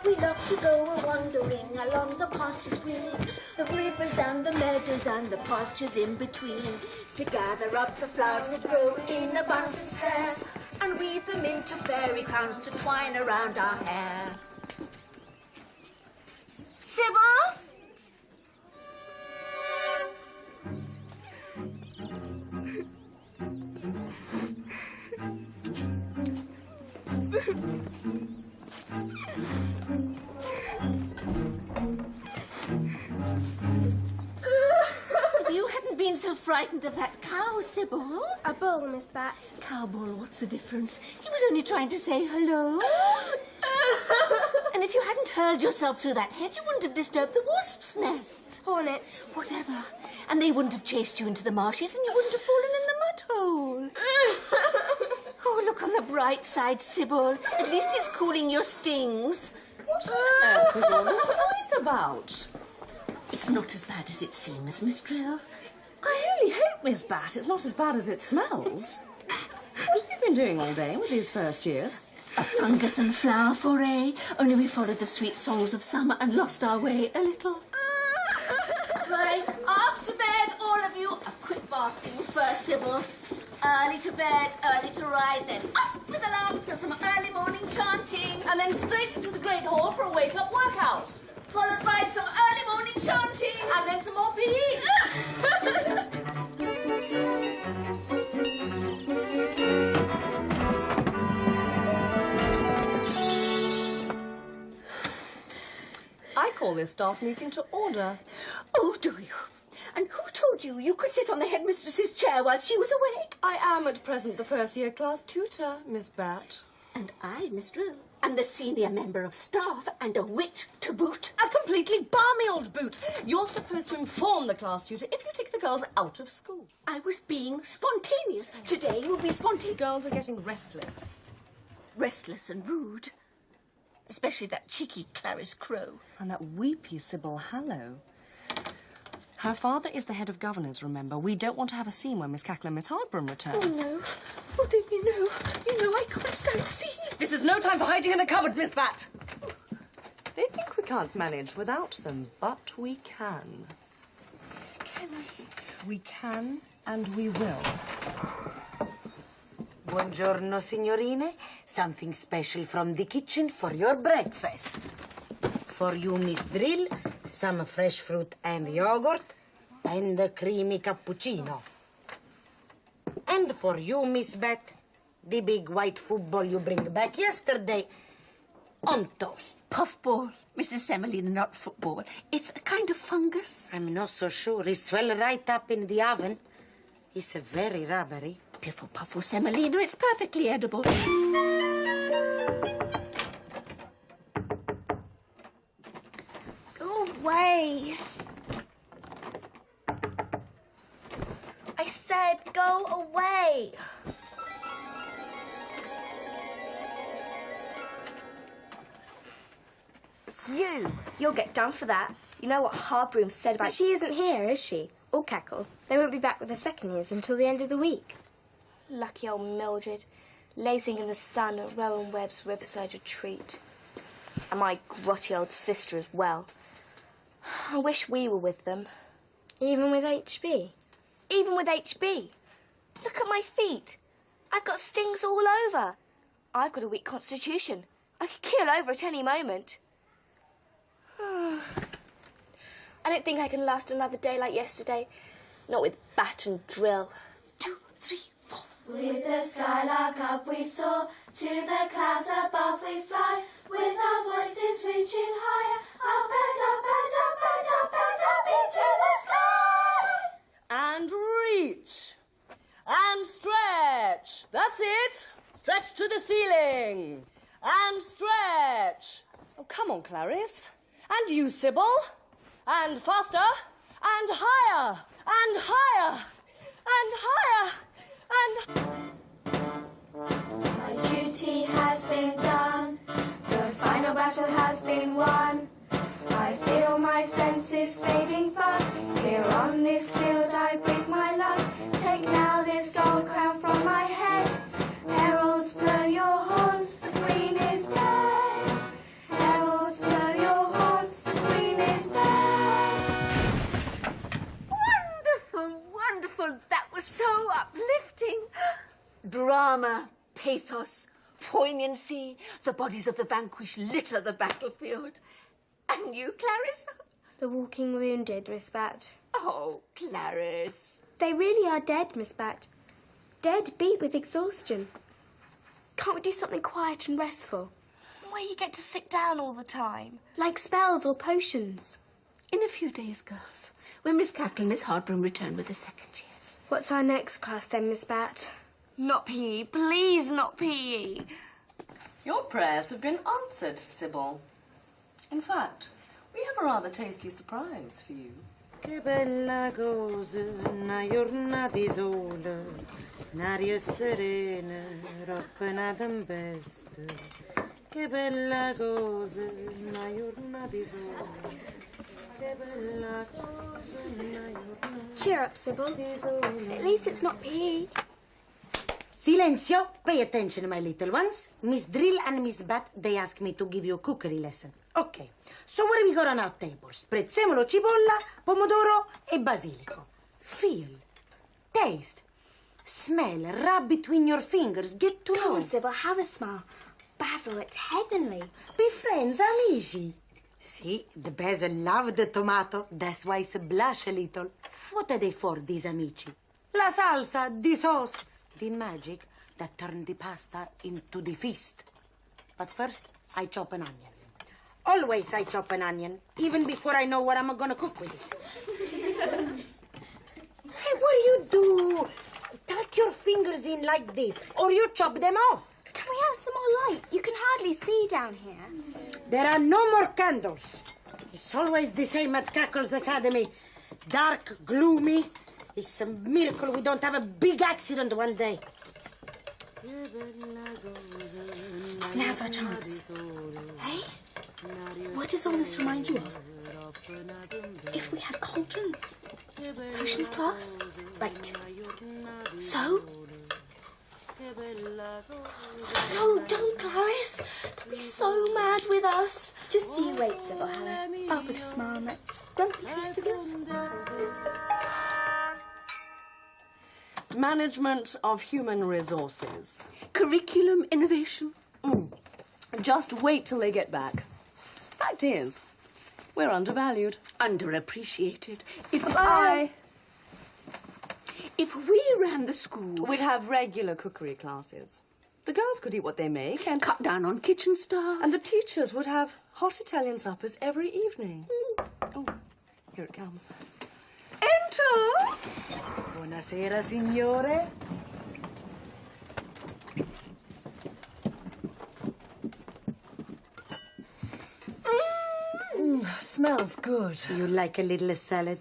We love to go a-wandering along the pastures green, the rivers and the meadows and the pastures in between, to gather up the flowers that grow in abundance there, and weave them into fairy crowns to twine around our hair. Sybil? If you hadn't been so frightened of that cow, Sybil. A bull, Miss Bat. Cow bull, what's the difference? He was only trying to say hello. And if you hadn't hurled yourself through that hedge, you wouldn't have disturbed the wasp's nest. Hornets. Whatever. And they wouldn't have chased you into the marshes and you wouldn't have fallen in the mud hole. Oh, look on the bright side, Sybil. At least it's cooling your stings. What on earth is all this noise about? It's not as bad as it seems, Miss Drill. I only hope, Miss Bat, it's not as bad as it smells. What have you been doing all day with these first years? A fungus and flower foray. Only we followed the sweet songs of summer and lost our way a little. Right, off to bed, all of you. A quick bathing first, Sybil. Early to bed, early to rise, then up with a lark for some early morning chanting. And then straight into the Great Hall for a wake-up workout. Followed by some early morning chanting. And then some more PE. I call this staff meeting to order. Oh, do you? And who told you you could sit on the headmistress's chair while she was away? I am at present the first-year class tutor, Miss Bat. And I, Miss Drill, am the senior member of staff and a wit to boot. A completely balmy old boot. You're supposed to inform the class tutor if you take the girls out of school. I was being spontaneous. Today will be spontaneous. Girls are getting restless. Restless and rude. Especially that cheeky Clarice Crowe. And that weepy Sybil Hallow. Her father is the head of governors, remember. We don't want to have a scene when Miss Cackle and Miss Hardborough return. Oh, no. Oh, dear, you know I can't stand seeing. This is no time for hiding in the cupboard, Miss Bat. They think we can't manage without them, but we can. Can we? We can and we will. Buongiorno, signorine. Something special from the kitchen for your breakfast. For you, Miss Drill, some fresh fruit and yogurt and a creamy cappuccino. And for you, Miss Bet, the big white football you bring back yesterday on toast. Puffball, Mrs. Semolina, not football. It's a kind of fungus. I'm not so sure. It swell right up in the oven. It's very rubbery. Piffle puffle semolina, it's perfectly edible. Go away. I said go away. It's you. You'll get done for that. You know what Harbroom said about... But she isn't here, is she? Or Cackle. They won't be back with the second years until the end of the week. Lucky old Mildred, lazing in the sun at Rowan Webb's riverside retreat. And my grotty old sister as well. I wish we were with them. Even with HB? Even with HB. Look at my feet. I've got stings all over. I've got a weak constitution. I could keel over at any moment. I don't think I can last another day like yesterday. Not with Bat and Drill. 2, 3, 4. With the skylark up we soar, to the clouds above we fly, with our voices reaching higher, up and up and up and up and up into the sky. And reach. And stretch. That's it. Stretch to the ceiling. And stretch. Oh, come on, Clarice. And you, Sybil. And faster. And higher. And higher. And higher. And... My duty has been done, the final battle has been won. I feel my senses fading fast, here on this field I breathe my last. Take now this gold crown from my head, heralds blow your horns, the Queen is dead. pathos, poignancy. The bodies of the vanquished litter the battlefield. And you, Clarice? The walking wounded, Miss Bat. Oh, Clarice. They really are dead, Miss Bat. Dead beat with exhaustion. Can't we do something quiet and restful? Where you get to sit down all the time. Like spells or potions. In a few days, girls, when Miss Cackle and Miss Hardbroom return with the second years. What's our next class then, Miss Bat? Not PE. Please, not PE. Your prayers have been answered, Sybil. In fact, we have a rather tasty surprise for you. Che bella cosa, una giornata di sole, un'aria serena, roba una tempesta. Che bella cosa, una giornata di sole. Che bella cosa, una giornata Cheer up, Sybil. di sole. At least it's not PE. Silenzio! Pay attention, my little ones. Miss Drill and Miss Bat, they ask me to give you a cookery lesson. Okay, so what do we got on our tables? Prezzemolo, cipolla, pomodoro e basilico. Feel, taste, smell, rub between your fingers, get to Come know. on, Sybil, have a smile. Basil, it's heavenly. Be friends, amici. See, the basil love the tomato. That's why it's blush a little. What are they for, these amici? La salsa, the sauce, the magic that turned the pasta into the feast. But first, I chop an onion. Always I chop an onion, even before I know what I'm gonna cook with it. Hey, what do? Tuck your fingers in like this, or you chop them off. Can we have some more light? You can hardly see down here. There are no more candles. It's always the same at Cackle's Academy. Dark, gloomy. It's a miracle we don't have a big accident one day. Now's our chance. Hey? What does all this remind you of? If we had cauldrons? Potion of glass? Right. So? No, don't, Clarice. They'll be so mad with us. Just you wait, Sybil, Helen. I'll put a smile on that grumpy face of yours. Management of human resources. Curriculum innovation. Just wait till they get back. Fact is, we're undervalued. Underappreciated. If we ran the school, We'd have regular cookery classes. The girls could eat what they make and cut down on kitchen staff. And the teachers would have hot Italian suppers every evening. Oh, here it comes. Enter! Buonasera, signore. Smells good. You like a little salad?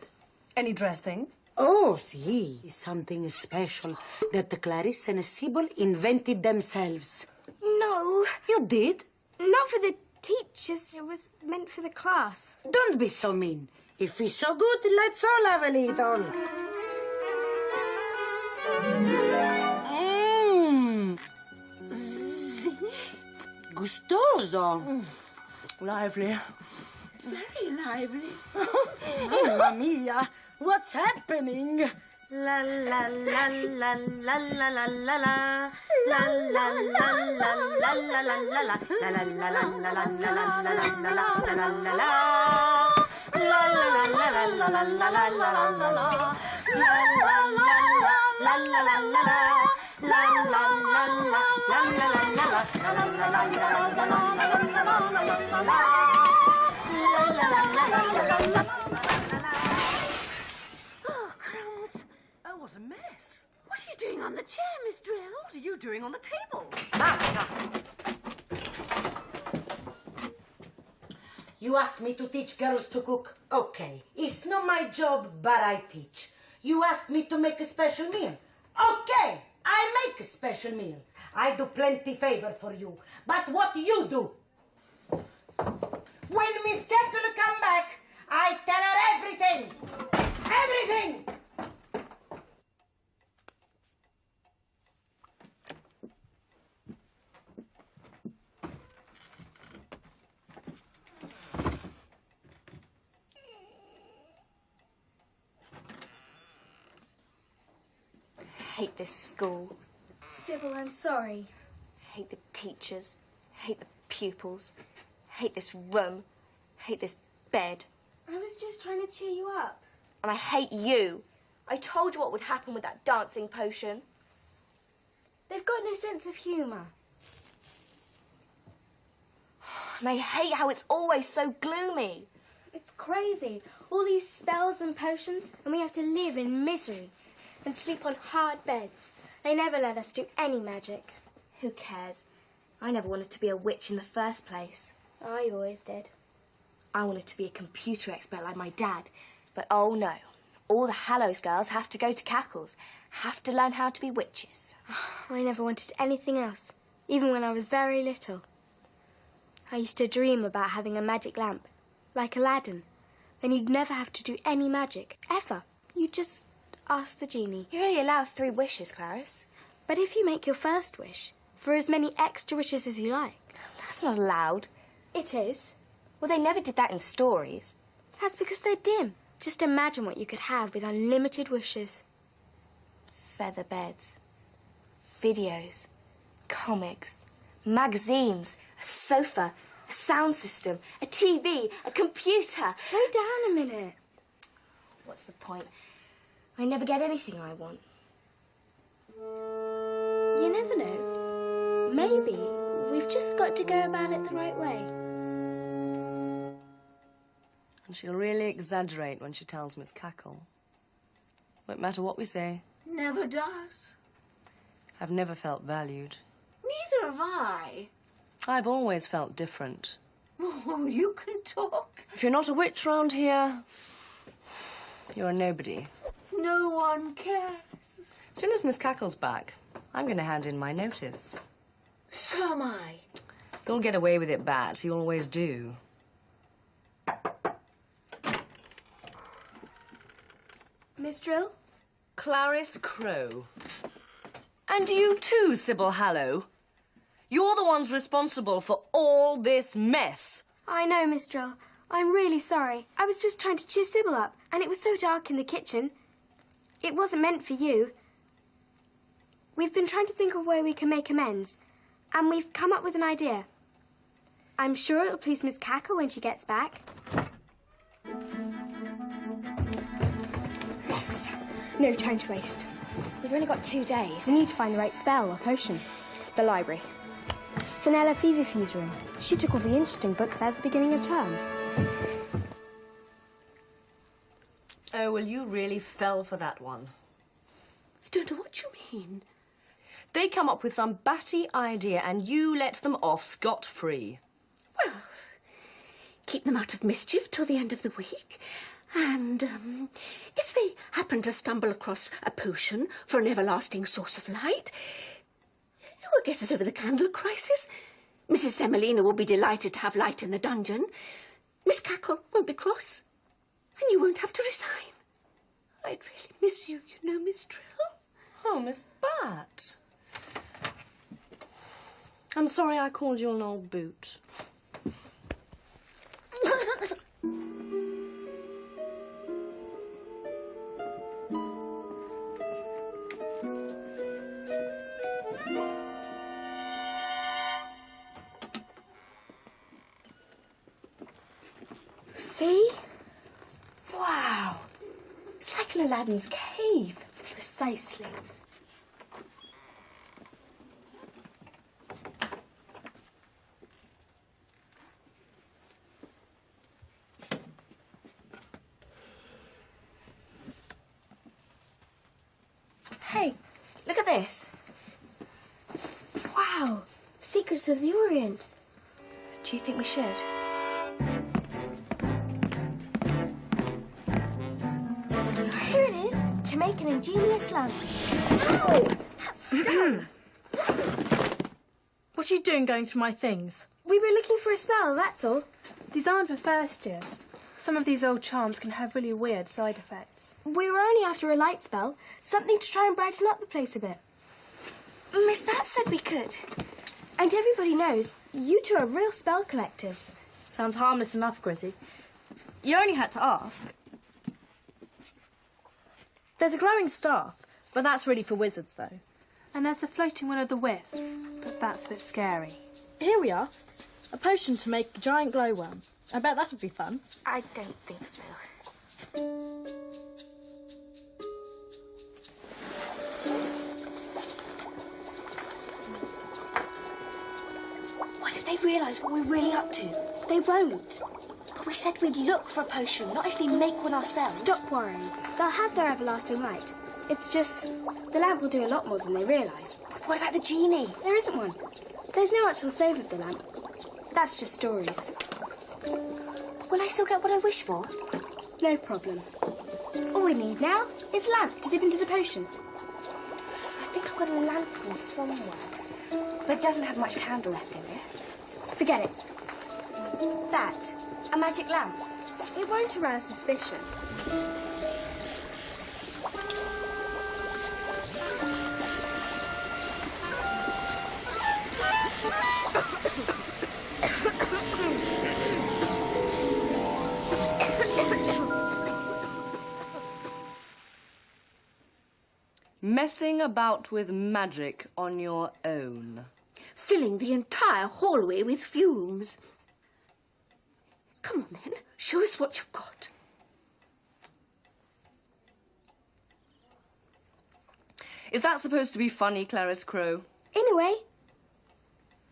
Any dressing? Oh, see, something special that Clarice and Sybil invented themselves. No, You did? not for the teachers. It was meant for the class. Don't be so mean. If it's so good, let's all have a little. Gustoso. Lively. Very lively. Mamma mia, what's happening? La la la la la la la la la. La la la la la la la la la. La la la la la la la la la la la la la la. La la la la la la la la la la la la. La la la la la la la la la. La la la la la la la la la. La la la la la la la la la la. Oh, crumbs. Oh, what a mess. What are you doing on the chair, Miss Drill? What are you doing on the table? You asked me to teach girls to cook? Okay. It's not my job, but I teach. You asked me to make a special meal? Okay. I make a special meal. I do plenty favor for you. But what you do? When Miss Cackle come back, I tell her everything. Everything. I hate this school. Sybil, I'm sorry. hate the teachers, hate the pupils, hate this room, hate this bed. I was just trying to cheer you up. And I hate you. I told you what would happen with that dancing potion. They've got no sense of humour. And I hate how it's always so gloomy. It's crazy. All these spells and potions, and we have to live in misery and sleep on hard beds. They never let us do any magic. Who cares? I never wanted to be a witch in the first place. I always did. I wanted to be a computer expert like my dad. But oh no. All the Hallows girls have to go to Cackles. Have to learn how to be witches. I never wanted anything else, even when I was very little. I used to dream about having a magic lamp, like Aladdin. Then you'd never have to do any magic, ever. You'd just ask the genie. You're only allowed 3 wishes, Clarice. But if you make your first wish, for as many extra wishes as you like. That's not allowed. It is. Well, they never did that in stories. That's because they're dim. Just imagine what you could have with unlimited wishes. Feather beds, videos, comics, magazines, a sofa, a sound system, a TV, a computer. Slow down a minute. What's the point? I never get anything I want. You never know. Maybe we've just got to go about it the right way. And she'll really exaggerate when she tells Miss Cackle. Won't matter what we say. Never does. I've never felt valued. Neither have I. I've always felt different. Oh, you can talk. If you're not a witch round here, you're a nobody. No one cares. As soon as Miss Cackle's back, I'm going to hand in my notice. So am I. You'll get away with it, Bat. You always do. Miss Drill? Clarice Crowe. And you too, Sybil Hallow. You're the ones responsible for all this mess. I know, Miss Drill. I'm really sorry. I was just trying to cheer Sybil up, and it was so dark in the kitchen. It wasn't meant for you. We've been trying to think of a way we can make amends, and we've come up with an idea. I'm sure it'll please Miss Cackle when she gets back. Yes. No time to waste. We've only got 2 days. We need to find the right spell or potion. The library. Fenella Feverfew's room. She took all the interesting books at the beginning of term. Oh, well, you really fell for that one. I don't know what you mean. They come up with some batty idea and you let them off scot-free. Well, keep them out of mischief till the end of the week. And if they happen to stumble across a potion for an everlasting source of light, it will get us over the candle crisis. Mrs. Semolina will be delighted to have light in the dungeon. Miss Cackle won't be cross. And you won't have to resign. I'd really miss you, you know, Miss Drill. Oh, Miss Bat. I'm sorry I called you an old boot. See? Wow. It's like in Aladdin's cave. Precisely. Hey, look at this. Wow. Secrets of the Orient. Do you think we should? Here it is. To make an ingenious lamp. Ow! That's stung. What are you doing going through my things? We were looking for a spell, that's all. These aren't for first years. Some of these old charms can have really weird side effects. We were only after a light spell. Something to try and brighten up the place a bit. Miss Bat said we could. And everybody knows you two are real spell collectors. Sounds harmless enough, Grizzy. You only had to ask. There's a glowing staff, but that's really for wizards, though. And there's a floating will-o'-the-wisp, but that's a bit scary. Here we are. A potion to make a giant glowworm. I bet that would be fun. I don't think so. What if they realise what we're really up to? They won't. But we said we'd look for a potion, not actually make one ourselves. Stop worrying. They'll have their everlasting light. It's just the lamp will do a lot more than they realise. But what about the genie? There isn't one. There's no actual save of the lamp. That's just stories. Will I still get what I wish for? No problem. All we need now is a lamp to dip into the potion. I think I've got a lantern somewhere. But it doesn't have much candle left in it. Forget it. That, a magic lamp. It won't arouse suspicion. Messing about with magic on your own. Filling the entire hallway with fumes. Come on then, show us what you've got. Is that supposed to be funny, Clarice Crow? In a way.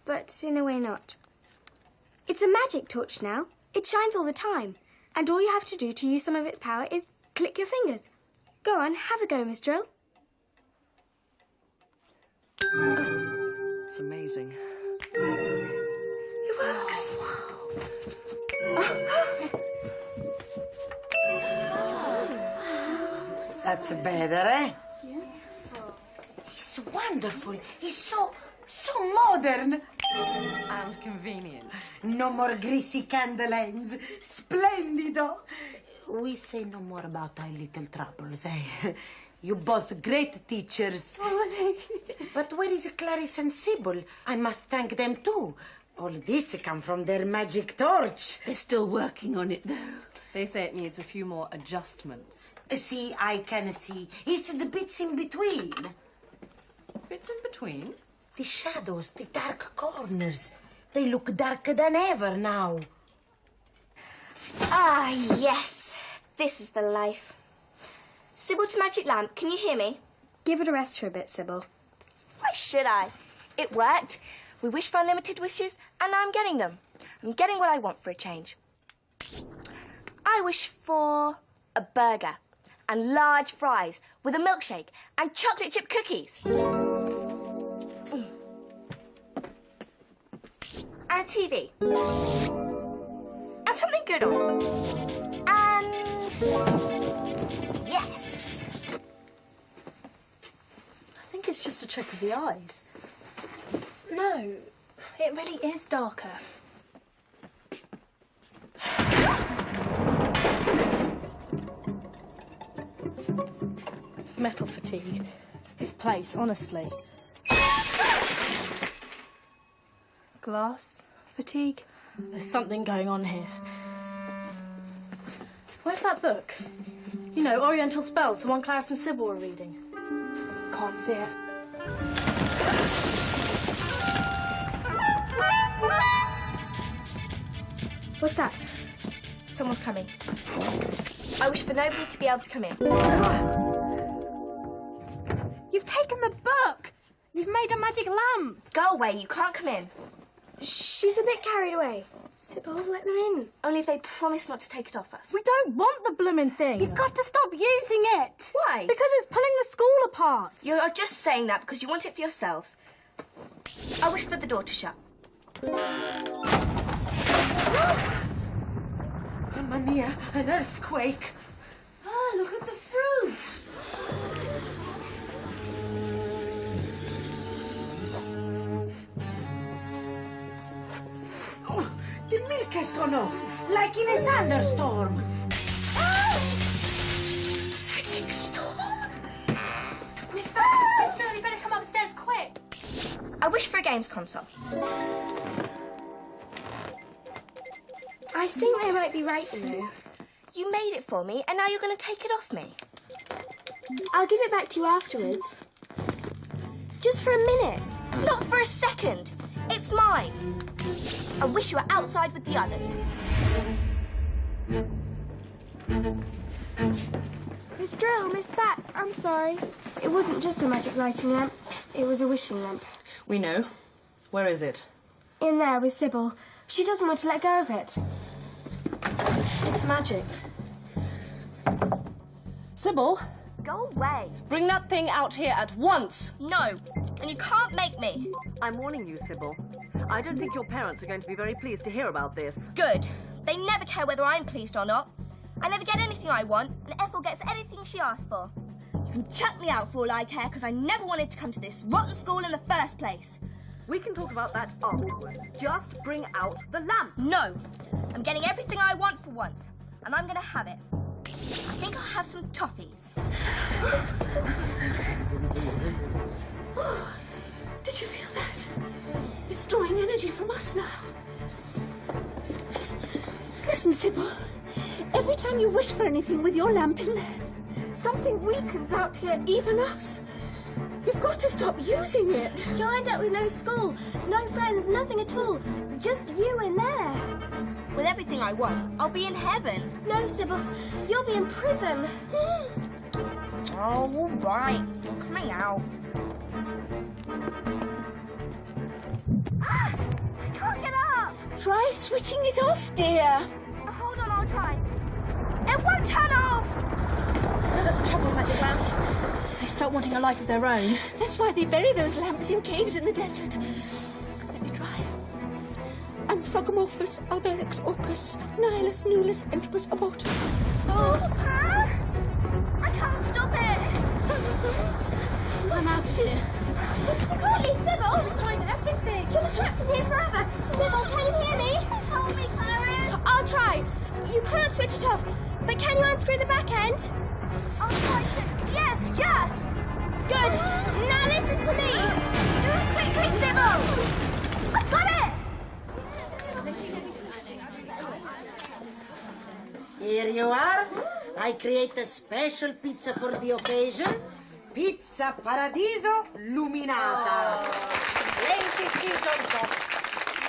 But in a way not. It's a magic torch now. It shines all the time. And all you have to do to use some of its power is click your fingers. Go on, have a go, Miss Drill. It's amazing. It works. That's better, eh? He's wonderful. He's so modern. And convenient. No more greasy candle ends. Splendido. We say no more about our little troubles, eh? You both great teachers. But where is Clarice and Sybil? I must thank them too. All this come from their magic torch. They're still working on it, though. They say it needs a few more adjustments. See, I can see. It's the bits in between. Bits in between? The shadows, the dark corners. They look darker than ever now. Ah, yes. This is the life. Sybil to magic lamp, can you hear me? Give it a rest for a bit, Sybil. Why should I? It worked. We wished for unlimited wishes, and now I'm getting them. I'm getting what I want for a change. I wish for a burger and large fries with a milkshake and chocolate chip cookies. And a TV. And something good on. And... yes. I think it's just a trick of the eyes. No, it really is darker. Metal fatigue. His place, honestly. Glass fatigue. There's something going on here. Where's that book? You know, Oriental Spells, the one Clarice and Sybil were reading. Can't see it. What's that? Someone's coming. I wish for nobody to be able to come in. You've taken the book! You've made a magic lamp! Go away, you can't come in. She's a bit carried away. Sybil, let them in. Only if they promise not to take it off us. We don't want the blooming thing. You've got to stop using it. Why? Because it's pulling the school apart. You're just saying that because you want it for yourselves. I wish for the door to shut. Mamma mia, an earthquake. Ah, look at the fruit. Oh, the milk has gone off, like in a thunderstorm. Magic storm. Miss Drill, you better come upstairs quick. I wish for a games console. I think they might be right, you know. You made it for me, and now you're going to take it off me. I'll give it back to you afterwards. Just for a minute. Not for a second. It's mine. I wish you were outside with the others. Miss Drill, Miss Bat, I'm sorry. It wasn't just a magic lighting lamp. It was a wishing lamp. We know. Where is it? In there with Sybil. She doesn't want to let go of it. It's magic. Sybil, Go away. bring that thing out here at once. No. And you can't make me. I'm warning you, Sybil. I don't think your parents are going to be very pleased to hear about this. Good. They never care whether I'm pleased or not. I never get anything I want, and Ethel gets anything she asks for. You can chuck me out for all I care, because I never wanted to come to this rotten school in the first place. We can talk about that afterwards. Just bring out the lamp. No. I'm getting everything I want for once, and I'm going to have it. I think I'll have some toffees. Did you feel that? It's drawing energy from us now. Listen, Sybil. Every time you wish for anything with your lamp in there, something weakens out here, even us. You've got to stop using it. You'll end up with no school, no friends, nothing at all. Just you in there. With everything I want, I'll be in heaven. No, Sybil, you'll be in prison. Oh, all right. I'm coming out. Ah! I can't get up! Try switching it off, dear. Hold on, I'll try. It won't turn off! That's the trouble with magic lamps. They start wanting a life of their own. That's why they bury those lamps in caves in the desert. Let me try. Amphrogomorphus, Alberix, Orcus, Nihilus, Nulus, Entropus, Abortus. Oh, I can't stop it! I'm out of here. You can't leave Sybil. We've tried everything. She'll be trapped in here forever. Sybil, can you hear me? Hold me, Clarice! I'll try. You can't switch it off, but can you unscrew the back end? I'll try to. Yes, just! Good. Now listen to me. Do it quickly, Sybil! I've got it! Here you are. I create a special pizza for the occasion. Pizza Paradiso Luminata. Plenty cheese on top.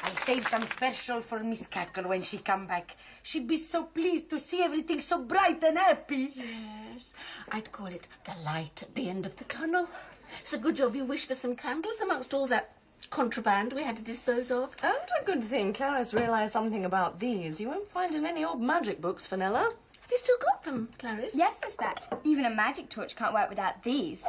I save some special for Miss Cackle when she come back. She'd be so pleased to see everything so bright and happy. Yes, I'd call it the light at the end of the tunnel. It's a good job you wished for some candles amongst all that contraband we had to dispose of. And a good thing Clarice realised something about these. You won't find in any old magic books, Fenella. Have you still got them, Clarice? Yes, Miss Bat. Even a magic torch can't work without these.